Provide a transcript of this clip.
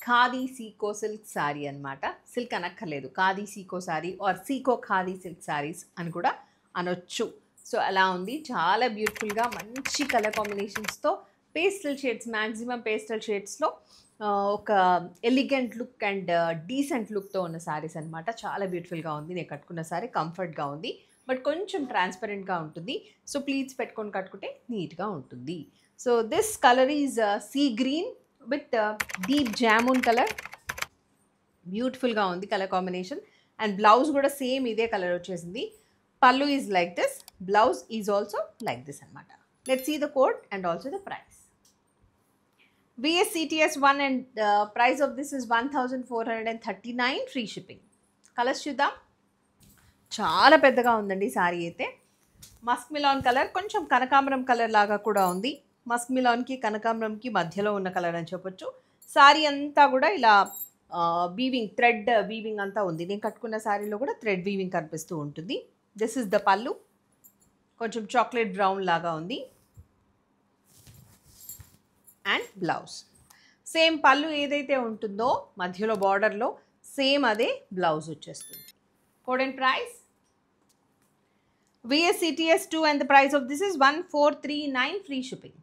Khadi Seeko silk sari అనమాట. Silk అనక్కర్లేదు, khadi sico sari or sico khadi silk saris అని కూడా అనొచ్చు. సో అలా ఉంది, చాలా బ్యూటిఫుల్గా మంచి కలర్ కాంబినేషన్స్తో పేస్టల్ షేడ్స్, మ్యాక్సిమం పేస్టల్ షేడ్స్లో ఒక ఎలిగెంట్ లుక్ అండ్ డీసెంట్ లుక్తో ఉన్న శారీస్ అనమాట. చాలా బ్యూటిఫుల్గా ఉంది. నేను కట్టుకున్న శారీ కంఫర్ట్గా ఉంది, బట్ కొంచెం ట్రాన్స్పరెంట్గా ఉంటుంది. సో ప్లీట్స్ పెట్టుకొని కట్టుకుంటే నీట్గా ఉంటుంది. So this colour is sea green with deep jamun colour. బ్యూటిఫుల్గా ఉంది కలర్ కాంబినేషన్. అండ్ బ్లౌజ్ కూడా సేమ్ ఇదే కలర్ వచ్చేసింది. Pallu is like this, blouse is also like this అనమాట. Let's see the code and also the price. VSCTS 1 and price of this is 1439, free shipping. Colours చూద్దాం. చాలా పెద్దగా ఉందండి sorry అయితే. Musk melon colour, కొంచెం కనకాంబరం కలర్ లాగా కూడా ఉంది. మస్క్ మిలాన్కి కనకాంబరంకి మధ్యలో ఉన్న కలర్ అని చెప్పొచ్చు. సారీ అంతా కూడా ఇలా వీవింగ్, థ్రెడ్ వీవింగ్ అంతా ఉంది. నేను కట్టుకున్న సారీలో కూడా థ్రెడ్ వీవింగ్ కనిపిస్తూ ఉంటుంది. దిస్ ఇస్ ద పల్లు, కొంచెం చాక్లెట్ బ్రౌన్ లాగా ఉంది. అండ్ బ్లౌజ్ సేమ్, పళ్ళు ఏదైతే ఉంటుందో మధ్యలో బార్డర్లో సేమ్ అదే బ్లౌజ్ వచ్చేస్తుంది. Code and price VSCTS 2 and the price of this is 1439, free shipping.